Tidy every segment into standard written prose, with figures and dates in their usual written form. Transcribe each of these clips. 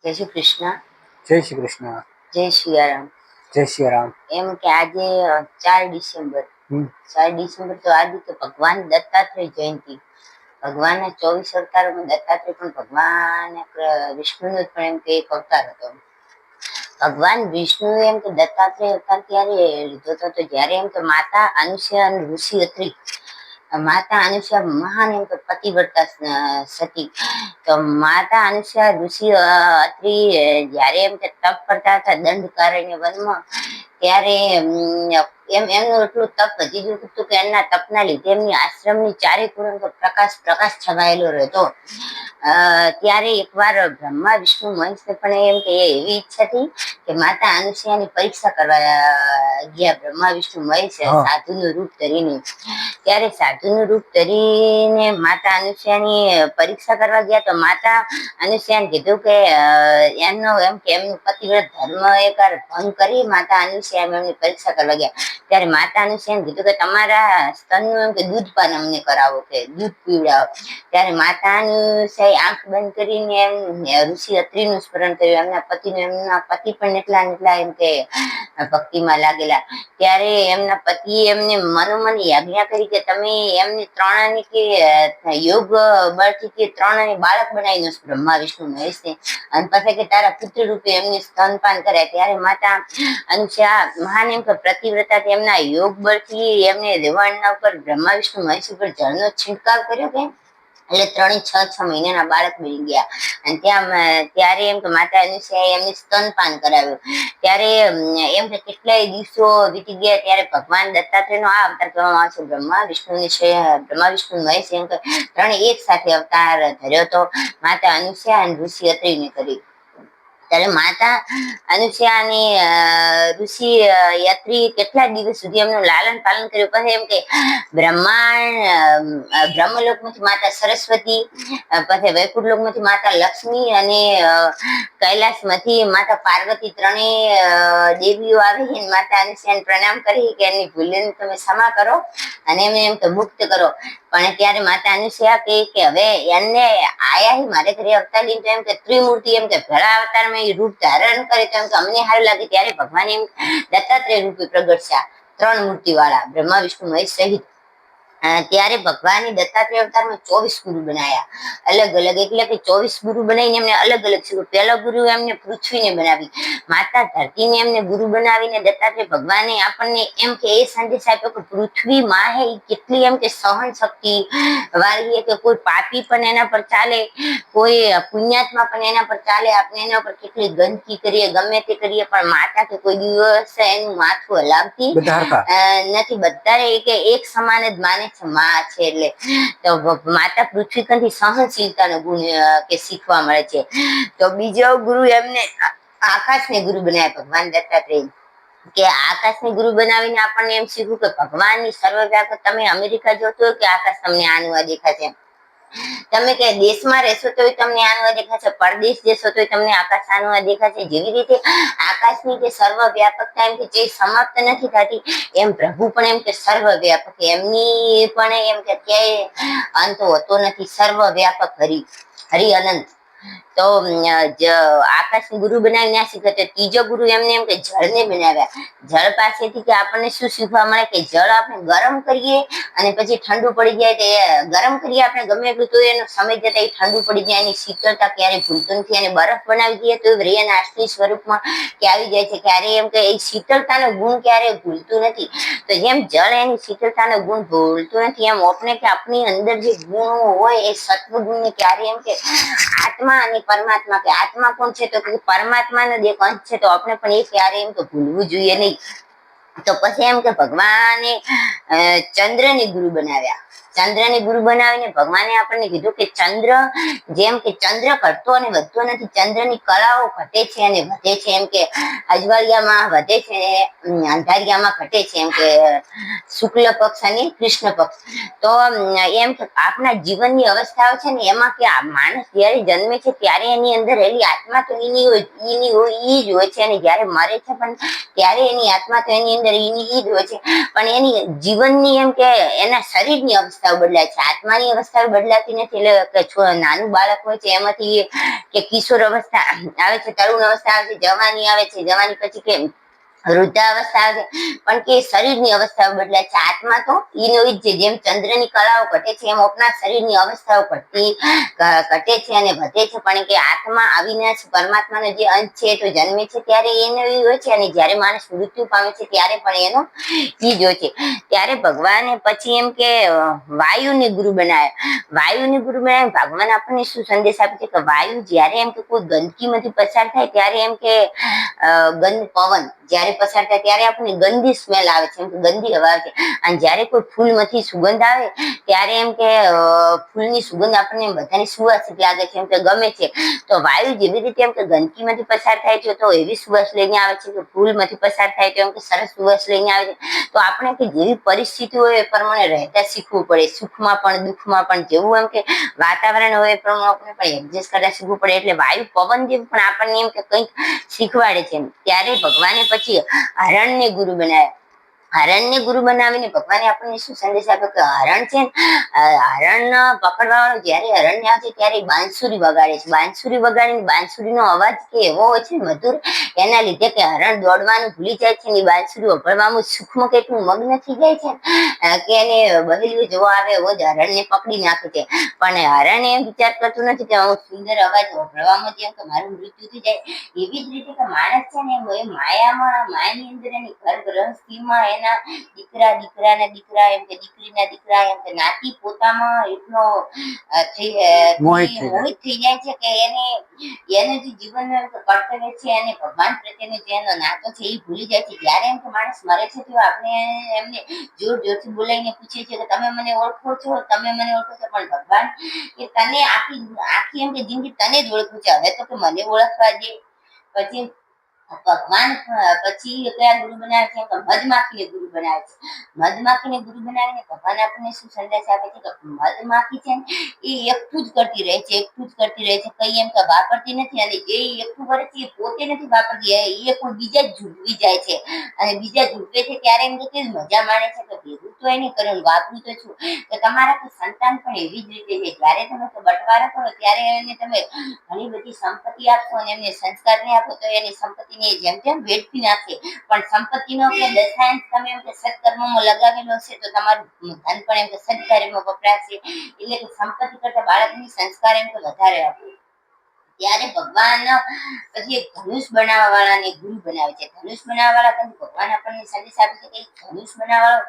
જય શ્રી કૃષ્ણ. જય શ્રી કૃષ્ણ. જય સિયારામ. જય સિયારામ. એમ કે આજે 4 ડિસેમ્બર 4 ડિસેમ્બર તો આજે તો ભગવાન દત્તાત્રેય જયંતિ. ભગવાનના 24 અવતારોમાં દત્તાત્રેય પણ ભગવાન વિષ્ણુનો પણ એમ કે એક અવતાર હતો. ભગવાન વિષ્ણુ એમ કે દત્તાત્રેય અવતાર ત્યારે લીધો હતો તો જ્યારે એમ કે માતા અનુસૂયા અને ઋષિ અત્રિ, માતા અનુસૂયા મહાન એમ કે પતિવ્રતા સતી. તો માતા અનુસૂયા ઋષિ અત્રિ જયારે એમ કે તપ કરતા હતા દંડકારણ્ય વનમાં, ત્યારે એમનું એટલું તપ વધી ગયું હતું કે એમના તપના લીધે એમની આશ્રમની ચારે પૂરમ પ્રકાશ છવાયેલો રહેતો. ત્યારે એકવાર બ્રહ્મા વિષ્ણુ મહેશને પણ એમ કે એવી ઈચ્છા હતી કે માતા અનુસૂયાની પરીક્ષા કરવા ગયા બ્રહ્મા વિષ્ણુ મહેશ સાધુનું રૂપ ધરીને. ત્યારે સાધુનું રૂપ ધરીને માતા અનુસૂયાની પરીક્ષા કરવા ગયા તો માતા અનુસૂયાને કીધું કે એમનું પતિવ્રત ધર્મ એકવાર ભંગ કરી માતા અનુસૂયા એમની પરીક્ષા કરવા ગયા. ત્યારે માતા અનુસૂયાને કીધું કે તમારા સ્તનનું એમ કે દૂધપાન અમને કરાવો, કે દૂધ પીવડાવો. ત્યારે માતા અનુસૂયાએ આંખ બંધ કરીને એમ ઋષિ અત્રિનું સ્મરણ કર્યું. એમના પતિ પણ એટલા એમ કે ભક્તિમાં લાગેલા. ત્યારે એમના પતિએ એમને મનોમન આજ્ઞા કરી કે તમે એમને ત્રણની કે યોગ બળથી કે ત્રણને બાળક બનાવી દો બ્રહ્મા વિષ્ણુ મહેશને, અને પછી કે તારા પુત્ર રૂપે એમને સ્તનપાન કરાય. ત્યારે માતા અનુસૂયા મહાન એમ કે પ્રતિવ્રતા તેમના યોગ બળથી એમને રેવાણના ઉપર બ્રહ્મા વિષ્ણુ મહેશ ઉપર જળનો છંટકાવ કર્યો કે એટલે 3-6 મહિનાના બાળક બની ગયા. અને ત્યારે એમ કે માતા અનુસૂયાએ એમને સ્તનપાન કરાવ્યું. ત્યારે એમ કે કેટલાય દિવસો વીતી ગયા. ત્યારે ભગવાન દત્તાત્રેયનો આ અવતાર કરવામાં આવે છે. બ્રહ્મા વિષ્ણુ મહેશ એમ કે ત્રણે એક સાથે અવતાર ધર્યો હતો માતા અનુસૂયા અને ઋષિ અત્રિને કરી. ત્યારે માતા અનુસૂયા અને ઋષિ અત્રિ કેટલા દિવસ સુધી એમનું લાલન પાલન કર્યું. પછી એમ કે બ્રહ્મલોકમાંથી માતા સરસ્વતી, પછી વૈકુંઠ લોકમાંથી માતા લક્ષ્મી અને કૈલાસમાંથી માતા પાર્વતી ત્રણેય દેવીઓ આવી માતા અનુસૂયાને પ્રણામ કરી કે એમની ભૂલને તમે ક્ષમા કરો અને એમને એમ કે મુક્ત કરો. પણ ત્યારે માતા અનુસૂયા કે હવે એને આયા મારે ઘરે અવતાર લીધો એમ કે ત્રિમૂર્તિ એમ કે ભેળા અવતારમાં એ રૂપ ધારણ કરે તો એમ કે અમને સારું લાગે. ત્યારે ભગવાન એમ દત્તાત્રેય રૂપે પ્રગટ્યા 3 મૂર્તિ વાળા બ્રહ્મા વિષ્ણુ મહેશ સહિત. ત્યારે ભગવાને દત્તાત્રેય અવતારમાં 24 ગુરુ બનાવ્યા અલગ અલગ, એટલે કે 24 ગુરુ બનાવીને એમને અલગ અલગ શીખ્યું. પહેલો ગુરુ એમને પૃથ્વીને બનાવી, માતા ધરતીને એમને ગુરુ બનાવીને દત્તાત્રેય ભગવાને આપણને એમ કે એ સંદેશ આપ્યો કે પૃથ્વી માં હે કેટલી એમ કે સહન શક્તિ વાળી કે કોઈ પાપી પણ એના પર ચાલે, કોઈ પુણ્યાત્મા પણ એના પર ચાલે. આપણે એના પર કેટલી ગંદકી કરીએ ગમે તે કરીએ પણ માતા કે કોઈ દિવસ એનું માથું હલાવતી નથી. બધા એક સમાન જ માને છે માં છે. એટલે તો માતા પૃથ્વી કંથી સહનશીલતાનો ગુણ કે શીખવા મળે છે. તો બીજો ગુરુ એમને આકાશને ગુરુ બનાવ્યા ભગવાન દત્તાત્રેય, કે આકાશને ગુરુ બનાવીને આપણને એમ શીખ્યું કે ભગવાનની સર્વવ્યાપક. તમે અમેરિકા જોતો હોય કે આકાશ તમને આનું આ દેખાશે, તમે કે દેશમાં રહેશો તો તમને આનું આ દેખાશે, પરદેશ જશો તો તમને આકાશ આનું આ દેખાશે. જેવી રીતે આકાશની જે સર્વવ્યાપકતા એમ કે જે સમાપ્ત નથી થતી એમ પ્રભુ પણ એમ કે સર્વવ્યાપક, એમની પણ એમ કે ક્યાંય અંત હોતો નથી. સર્વવ્યાપક હરિ અનંત. તો આકાશને ગુરુ બનાવી ના શીખે. તો ત્રીજો ગુરુ એમને એમ કે જળને બનાવ્યા. જળ પાસેથી કે આપણને શું શીખવા મળે કે જળ આપણે ગરમ કરીએ અને પછી ઠંડુ પડી જાય તો ગરમ કરીએ આપણે ગમે એટલું તો એનો સમય જતા એ ઠંડુ પડી જાય. એની શીતળતા ક્યારે ભૂલતું નથી. અને બરફ બનાવી દઈએ તો એના અસલી સ્વરૂપમાં કે આવી જાય છે. ક્યારે એમ કે એ શીતળતાનો ગુણ ક્યારે ભૂલતું નથી. તો જેમ જળ એની શીતળતાનો ગુણ ભૂલતું નથી એમ આપણે કે આપણી અંદર જે ગુણો હોય એ સત્વ ગુણને ક્યારે એમ કે આત્મા અને પરમાત્મા, કે આત્મા કોણ છે તો કે પરમાત્માનો જ એક અંશ છે. તો આપણે પણ એ ક્યારે એમ તો ભૂલવું જોઈએ નહીં. તો પછી એમ કે ભગવાને ચંદ્રને ગુરુ બનાવ્યા. ચંદ્રને ગુરુ બનાવીને ભગવાને આપણને કીધું કે ચંદ્ર જેમ કે ચંદ્ર ઘટતો અને વધતો નથી, ચંદ્રની કળાઓ ઘટે છે અને વધે છે. એમ કે અજવાળિયામાં વધે છે, અંધારિયામાં ઘટે છે. એમ કે શુક્લ પક્ષ અને કૃષ્ણ પક્ષ. તો એમ કે આપણા જીવનની અવસ્થાઓ છે ને એમાં કે માણસ જયારે જન્મે છે ત્યારે એની અંદર રહેલી આત્મા તો એની જ હોય છે, અને જયારે મરે છે પણ ત્યારે એની આત્મા તો એની અંદર ઈ જ હોય છે. પણ એની જીવનની એમ કે એના શરીરની અવસ્થા અવસ્થાઓ બદલાય છે, આત્માની અવસ્થાઓ બદલાતી નથી. એટલે કે નાનું બાળક હોય છે એમાંથી કે કિશોર અવસ્થા આવે છે, તરુણ અવસ્થા આવે છે, જવાની આવે છે, જવાની પછી કે વૃદ્ધાવસ્થા આવે છે, પણ કે શરીરની અવસ્થાઓ બદલાય છે. આત્મા તો ઈનો ઈ જ છે. જેમ ચંદ્રની કળાઓ ઘટે છે એમ આપણા શરીરની અવસ્થાઓ ઘટે છે અને વધે છે, પણ કે આત્મા અવિનાશ પરમાત્માનો જે અંશ છે તો જન્મે છે ત્યારે એનો એ હોય છે, અને જ્યારે માણસ મૃત્યુ પામે છે ત્યારે પણ એનો ઈ જ હોય છે. ત્યારે ભગવાને પછી એમ કે વાયુને ગુરુ બનાવ્યા. વાયુને ગુરુ બનાવ્યા. ભગવાન આપણને શું સંદેશ આપે છે કે વાયુ જ્યારે એમ કે કોઈ ગંદકીમાંથી પસાર થાય ત્યારે એમ કે ગંદ પવન જ્યારે પસાર થાય ત્યારે આપણને ગંદી સ્મેલ આવે છે, એમ કે ગંદી હવા આવે છે. અને જ્યારે કોઈ ફૂલમાંથી સુગંધ આવે ત્યારે એમ કે ફૂલની સુગંધ આપણને બધાની સુવાસિક લાગે છે, એમ કે ગમે છે. તો વાયુ જેવી રીતે એમ કે ગંદકીમાંથી પસાર થાય છે તો એવી સુવાસ લઈને આવે છે, કે ફૂલમાંથી પસાર થાય તો એમ કે સરસ સુવાસ લઈને આવે છે. તો આપણે કે જેવી પરિસ્થિતિ હોય એ પ્રમાણે રહેતા શીખવું પડે, સુખમાં પણ દુઃખમાં પણ. જેવું એમ કે વાતાવરણ હોય એ પ્રમાણે આપણે પણ એડજસ્ટ કરતા શીખવું પડે. એટલે વાયુ પવન જેવું પણ આપણને એમ કે કંઈક શીખવાડે છે. ત્યારે ભગવાને પછી હરણને ગુરુ બનાવ્યા. હરણને ગુરુ બનાવીને ભગવાને આપણને શું સંદેશ આપ્યો કે હરણ છે હરણ પકડવા વાળો જયારે હરણને આવે છે ત્યારે બાંસુરી વગાડે છે. બાંસુરી વગાડીને બાંસુરીનો અવાજ કે એવો હોય છે મધુર, એના લીધે કે હરણ દોડવાનું ભૂલી જાય છે ને બાંસુરી વગાડવામાં સુખમાં કેટલું મગ્ન થઈ જાય છે કે એને બહેલીઓ જોવા આવે એવો જ હરણને પકડી નાખે છે. પણ હરણ એમ વિચાર કરતું નથી કે હું સુંદર અવાજ વગાડવામાં જેમ કે મારું મૃત્યુ થઈ જાય. એવી જ રીતે કે માણસ છે ને એ માયાની અંદર એની ઘર ગૃહસ્થીમાં એના દીકરાના દીકરા એમ કે દીકરીના દીકરા એમ કે નાતી પોતામાં એટલો મોહિત થઈ જાય છે કે એને જે જીવન કર્તવ્ય છે અને ભગવાન પ્રત્યેનો જે એનો નાતો છે એ ભૂલી જાય છે. જ્યારે એમ કે માણસ મરે છે તો આપણે એમને જોર જોરથી બોલાવીને પૂછીએ છીએ કે તમે મને ઓળખો છો, તમે મને ઓળખો છો. પણ ભગવાન કે તને આખી એમ કે જિંદગી તને જ ઓળખું છે, હવે તો કે મને ઓળખવા દે. પછી ભગવાન પછી કયા ગુરુ બનાવે છે કે મધમાખીને ગુરુ બનાવે છે. મધમાખીને ગુરુ બનાવીને ભગવાન આપણને શું સંદેશ આપે છે કે મધમાખી છે ને એ એકઠું જ કરતી રહે છે, એકઠું જ કરતી રહે છે, કઈ એમ કે વાપરતી નથી. અને જે એકઠું કરે છે એ પોતે નથી વાપરતી, એ કોઈ બીજા જ ઝૂંટવી જાય છે. અને બીજા ઝૂંટવે છે ત્યારે એમ કે મજા માણે છે કે ભેગું તો એને કરે વાપરું તો છું. તો તમારા સંતાન પણ એવી જ રીતે છે. જ્યારે તમે બટવારા કરો ત્યારે એને તમે ઘણી બધી સંપત્તિ આપશો અને એમને સંસ્કાર નહીં આપો તો એની સંપત્તિને જેમ તેમ વેડફી નાખે. પણ સંપત્તિનો કે દશાંશ તમે એમ કે સત્કર્મમાં લગાવેલો હશે તો તમારું ધન પણ એમ કે સત્કાર્યમાં વપરાશે. એટલે કે સંપત્તિ કરતા બાળકની સંસ્કાર એમ કે વધારે આપે. ત્યારે ભગવાન પછી એક ધનુષ બનાવવા વાળાને ગુરુ બનાવે છે. ધનુષ બનાવવા વાળા ભગવાન આપણને સંદેશ આપે છે કે ધનુષ બનાવવા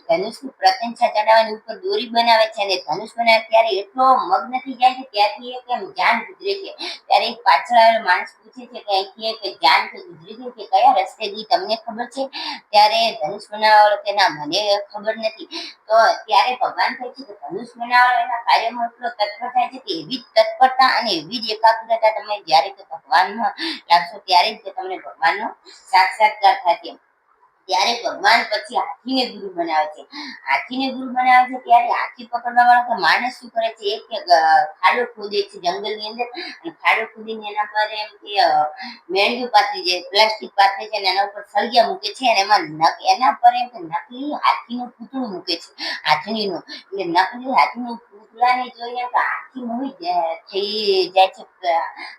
ધનુષની પ્રત્યંછા ચડાવવાની ઉપર દોરી બનાવે છે. અને ધનુષ બનાવે ત્યારે એટલો મગ્ન થઈ જાય છે ત્યારથી એક એમ જાન ગુજરે છે. ત્યારે એક પાછળ આવેલો માણસ પૂછે છે કે અહીંથી એક જાન તો ગુજરી ગઈ કે કયા રસ્તે ગઈ તમને ખબર છે? ત્યારે ધનુષ બનાવવા વાળો કે ના મને ખબર નથી. તો ત્યારે ભગવાન કહે છે કે ધનુષ બનાવવા એના કાર્યમાં એટલો તત્પર થાય છે કે એવી જ તત્પરતા અને એવી જ એકાગ્રતા તમે જ્યારે ભગવાનમાં લાગશો ત્યારે જ તમને ભગવાનનો સાક્ષાત્કાર થાય. ત્યારે ભગવાન પછી હાથીને ગુરુ બનાવે છે. હાથીને ગુરુ બનાવે છે ત્યારે હાથી પકડવા વાળો માણસ શું કરે છે એક ખાડો ખોદે છે જંગલની અંદર. અને ખાડો ખોદીને એના પર એમ કે મેંડું પાથરી છે, પ્લાસ્ટિક પાથરે છે અને એના ઉપર સળિયા મૂકે છે. અને એમાં એના પર એમ નકલી હાથીનું પૂતળું મૂકે છે, હાથીનું. એટલે નકલી હાથીનું પૂતળાને જોઈને હાથી મોહિત થઈ જાય છે.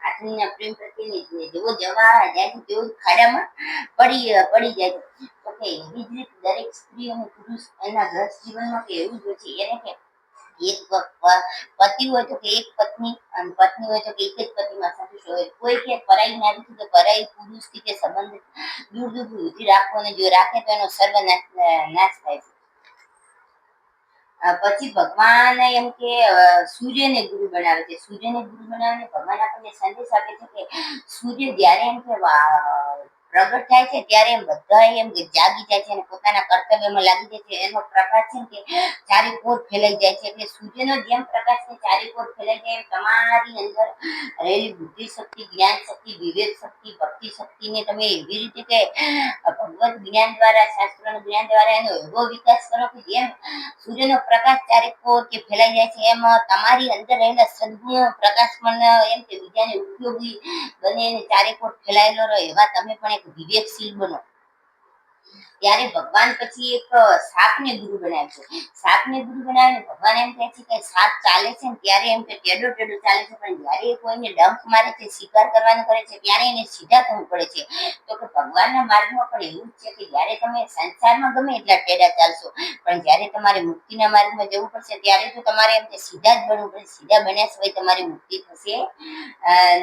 હાથીના પ્રેમ પ્રત્યેની જેવો જવા જાય છે તેવો ખાડામાં પડી જાય છે. તો કે એવી જ રીતે દરેક સ્ત્રી અને પુરુષ એના ગ્રસ્ત જીવનમાં કે એવું જ હોય છે. એને કે એક પતિ હોય તો કે એક પત્ની અને પત્ની હોય તો કે એક જ પતિમાં સંતુષ્ટ હોય. કોઈ કે પરાઈ નારી કે પરાઈ પુરુષથી કે સંબંધ દૂર સુધી રાખવો અને જો રાખે તો એનો નાશ થાય છે. પછી ભગવાન એમ કે સૂર્યને ગુરુ બનાવે છે. સૂર્યને ગુરુ બનાવીને ભગવાન આપણને સંદેશ આપે છે કે સૂર્ય જ્યારે એમ કે પ્રગટ થાય છે ત્યારે એમ બધા એમ જાગી જાય છે અને પોતાના કર્તવ્યમાં લાગી જાય છે. એનો પ્રકાશ છે કે ચારે કોર ફેલાઈ જાય છે. એટલે સૂર્યનો જેમ પ્રકાશ છે ચારે કોર ફેલાઈ જાય એમ તમારી અંદર રહેલી બુદ્ધિ શક્તિ, જ્ઞાન શક્તિ, વિવેક શક્તિ, ભક્તિ શક્તિને તમે એવી રીતે કે ભગવત જ્ઞાન દ્વારા, શાસ્ત્રોનું જ્ઞાન દ્વારા એનો એવો વિકાસ કરો કે જેમ સૂર્યનો પ્રકાશ ચારે કોર કે ફેલાઈ જાય છે એમ તમારી અંદર રહેલા સદગુણો પ્રકાશ પણ એમ કે બીજાને ઉપયોગી બને ચારે કોર ફેલાયેલો રહે એવા તમે પણ એક વિવેકશીલ બનો. ત્યારે ભગવાન પછી એક સાપને ગુરુ બનાવે છે. સાપને ગુરુ બનાવીને ભગવાન એમ કહે છે કે સાપ ચાલે છે ને ત્યારે એમ કે ટેડો ટેડો ચાલે છે, પણ જ્યારે એ કોઈને ડંખ મારે છે, શિકાર કરવાનું કરે છે, ત્યારે એને સીધા થવું પડે છે. તો કે ભગવાનના માર્ગમાં પણ એવું જ છે કે જ્યારે તમે સંસારમાં ગમે એટલા ટેડા ચાલશો, પણ જ્યારે તમારે મુક્તિના માર્ગમાં જવું પડશે ત્યારે તો તમારે એમ કે સીધા જ બનવું પડશે. સીધા બન્યા સિવાય તમારી મુક્તિ થશે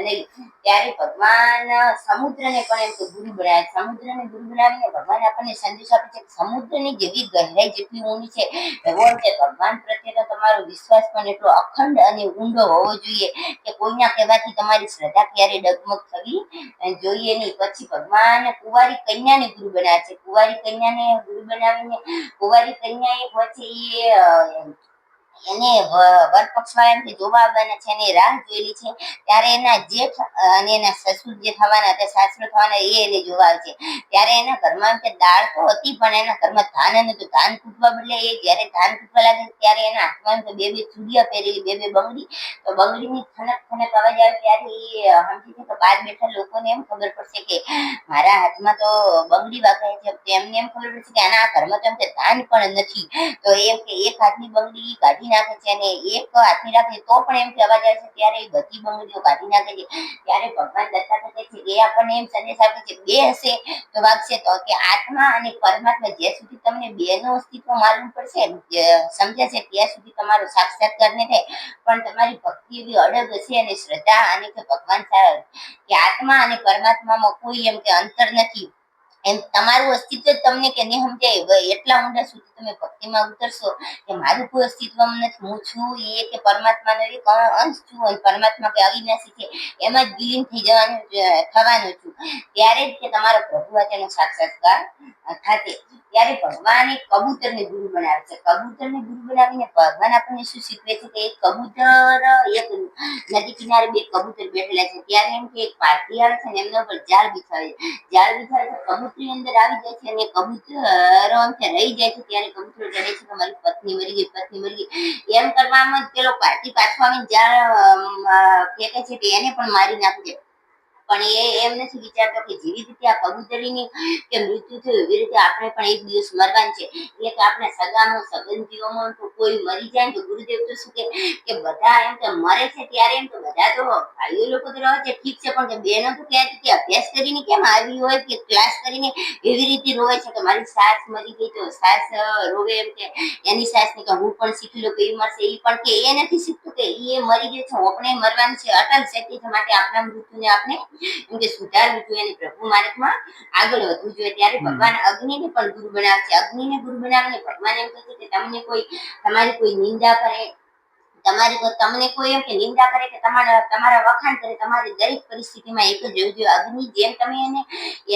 નહીં. ત્યારે ભગવાન સમુદ્રને પણ એમ કે ગુરુ બનાવે. સમુદ્રને ગુરુ બનાવીને ભગવાન આપણને સંદેશ આપે છે કે સમુદ્રની જેવી ગહેરાઈ જેટલી ઊંડી છે એવો કે ભગવાન પ્રત્યેનો તમારો વિશ્વાસ પણ એટલો અખંડ અને ઊંડો હોવો જોઈએ કે કોઈના કહેવાથી તમારી શ્રદ્ધા ક્યારેય ડગમગ થવી જોઈએ નહીં. પછી ભગવાન કુંવારી કન્યાને ગુરુ બનાવે છે. કુંવારી કન્યાને ગુરુ બનાવીને કુંવારી કન્યા એક વચ્ચે એને વર પક્ષવાળાને જોવા આવવાના છે, એની રાહ જોયેલી છે. ત્યારે એના જેઠ અને એના સસુર જે થવાના હતા, સાસરો થવાના, એ એને જોવા આવે છે. ત્યારે એના ઘરમાં કે દાળ તો હતી પણ એના ઘરમાં ધાન નતું. ધાન કૂટવા બદલે એ જ્યારે ધાન કૂટવા લાગે ત્યારે એના હાથમાં બે બે ચૂડિયા પહેરેલી, બે બે બંગડી. તો બંગડીની થનક થનક અવાજ આવે ત્યારે એ સમજી છે કે બહાર બેઠા લોકોને એમ ખબર પડશે કે મારા હાથમાં તો બંગડી વાગે છે. તેમને એમ ખબર પડશે કે આના ઘરમાં તો એમ કે ધાન પણ નથી. તો એમ કે એક હાથની બંગડી કાઢી નાખે છે અને એક હાથની રાખે તો પણ એમ કે અવાજ આવે છે. ત્યારે એ બધી બંગડીઓ કાઢી નાખે છે. ત્યારે ભગવાન દત્તાત્રેય કહે છે એ આપણને એમ સંદેશ આપે છે બે હશે તો વાગશે. તો કે આત્મા અને પરમાત્મા જ્યાં સુધી તમને બેનું અસ્તિત્વ માલુમ પડશે, સમજાશે, ત્યાં સુધી તમારો સાક્ષાત્કાર નહીં થાય. પણ તમારી ભક્તિ એવી અડગ હશે અને શ્રદ્ધા અને કે ભગવાન કે આત્મા અને પરમાત્મામાં કોઈ એમ કે અંતર નથી, એમ તમારું અસ્તિત્વ જ તમને કે નહીં સમજાય એટલા ઊંડા સુધી તમે ભક્તિમાં ઉતરશો કે મારું કોઈ અસ્તિત્વ નથી, હું છું એ કે પરમાત્માનો એક અંશ છું અને પરમાત્મા કે અવિનાશી છે એમાં જ વિલીન થઈ જવાનું થવાનું છું. ત્યારે જ કે તમારો પ્રભુ તેનો સાક્ષાત્કાર થશે. ત્યારે ભગવાન એક કબૂતરને ગુરુ બનાવે છે. કબૂતરને ગુરુ બનાવીને ભગવાન આપણને શું શીખવે છે કે એક કબૂતર એક નદી કિનારે બે કબૂતર બેઠેલા છે. ત્યારે એમ કે એક પારકી આવે છે ને એમના ઉપર જાળ બિછાવે છે. જાળ બિછાવે તો કબૂતરી અંદર આવી જાય છે અને કબૂતરો એમ કે રહી જાય છે. ત્યારે કબૂતરો જડે છે કે મારી પત્ની મરી ગઈ, પત્ની મરી ગઈ. એમ કરવામાં જ પેલો પારકી પાછો આવીને જાળ ફેંકે છે કે એને પણ મારી નાખે છે. પણ એ એમ નથી વિચારતો કે જેવી રીતે આ કબૂતરીની કે મૃત્યુ થયું એવી રીતે આપણે પણ એક દિવસ મરવાનું છે. એટલે કે આપણે સગામાં સંબંધીઓમાં તો કોઈ મરી જાય તો ગુરુદેવ તો શું કે બધા એમ કે મરે છે ત્યારે એમ તો બધા તો ભાઈઓ લોકો તો રહે છે ઠીક છે, પણ કે બહેનો તો ક્યાંથી કે અભ્યાસ કરીને કેમ આવી હોય કે ક્લાસ કરીને એવી રીતે રોવે છે કે મારી સાસ મરી ગઈ તો સાસ રોવે એમ કે એની સાસ ને કે હું પણ શીખી લો કે એ મરશે. એ પણ કે એ નથી શીખતું કે એ મરી ગયો છે, આપણે મરવાનું છે. અટલ સત્ય છે. માટે આપણા મૃત્યુને આપણે એમ કે સુધારવું જોઈએ અને પ્રભુ માર્ગમાં આગળ વધવું જોઈએ. ત્યારે ભગવાન અગ્નિને પણ ગુરુ બનાવે છે. અગ્નિને ગુરુ બનાવીને ભગવાન એમ કહે છે કે તમને કોઈ તમારી કોઈ નિંદા કરે, તમને કોઈ એમ કે નિંદા કરે કે તમારા વખાણ કરે, તમારી દરેક પરિસ્થિતિમાં એક જ રહેવું જોઈએ. અગ્નિ જેમ તમે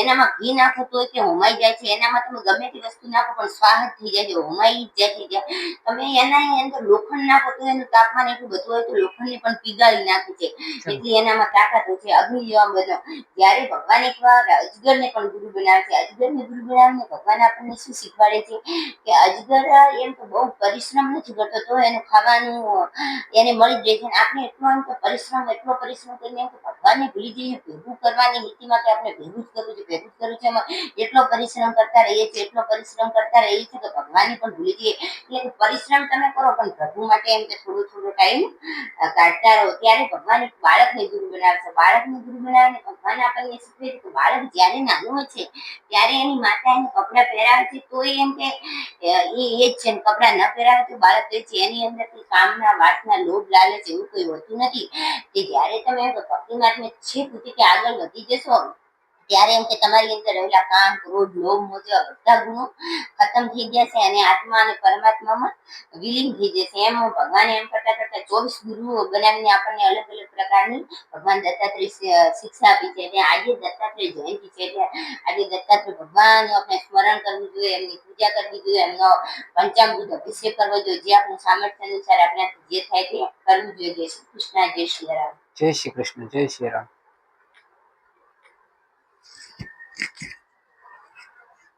એનામાં ઘી નાખો તો કે હોમાઈ જાય છે, એનામાં તમે ગમે તે વસ્તુ નાખો પણ સ્વાહ થઈ જાય છે, હોમાઈ જાય છે. તમે એના અંદર લોખંડ નાખો તો એનું તાપમાન એટલું બધું હોય તો લોખંડને પણ પીગાળી નાખે છે. એટલે એનામાં તાકાત હોય છે. અગ્નિ જેવા બધો. જ્યારે ભગવાન એક વાર અજગરને પણ ગુરુ બનાવે છે. અજગરને ગુરુ બનાવીને ભગવાન આપણને શું શીખવાડે છે કે અજગર એમ તો બહુ પરિશ્રમ નથી કરતો તો એનું ખાવાનું એને મળી જ જાય છે. આપણે એટલો પરિશ્રમ કરીને એમ કે ભગવાનને ભૂલી જઈએ. ભેગું કરવાની નીતિમાં કે આપણે ભેગું જ કરવું છે, ભેગું જ કરવું છે. એમાં એટલો પરિશ્રમ કરતા રહીએ છીએ, એટલો પરિશ્રમ કરતા રહીએ છીએ કે ભગવાનને પણ ભૂલી જઈએ. એટલે પરિશ્રમ તમે કરો પણ પ્રભુ માટે એમ કે થોડો થોડો ટાઈમ કાઢતા રહો. ત્યારે ભગવાન એક બાળકને ગુરુ બનાવે છે. બાળકને ગુરુ બનાવીને ભગવાન આપણને શીખવે છે કે બાળક જ્યારે નાનું હોય છે ત્યારે એની માતા એને કપડાં પહેરાવે છે તો એમ કે એ જ છે. કપડાં ન પહેરાવે તો બાળક એ છે. એની અંદર કામના વાસના લોભ લાલચ એવું કોઈ હોતું નથી. કે જ્યારે તમે ભક્તિ માર્ગને છેક સુધી કે આગળ વધી જશો ત્યારે એમ કે તમારી અંદર રહેલા કામ, ક્રોધ, લોભ, મોહ જેવા બધા ગુણો ખતમ થઈ જશે અને આત્મા અને પરમાત્મામાં વિલીન થઈ જશે. એમ ભગવાન એમ કરતા કરતા 24 ગુરુઓ બનાવીને આપણને અલગ અલગ પ્રકારની ભગવાન દત્તાત્રેય શિક્ષા આપી છે. અને આજે દત્તાત્રેય જયંતિ છે એટલે આજે દત્તાત્રેય ભગવાનનું આપણે સ્મરણ કરવું જોઈએ, એમની પૂજા કરવી જોઈએ, એમનો પંચામૃત અભિષેક કરવો જોઈએ. જે આપણું સામર્થ્ય અનુસાર આપણે જે થાય તે કરવું જોઈએ. જય શ્રી કૃષ્ણ, જય શ્રી રામ. જય શ્રી કૃષ્ણ, જય શ્રી રામ.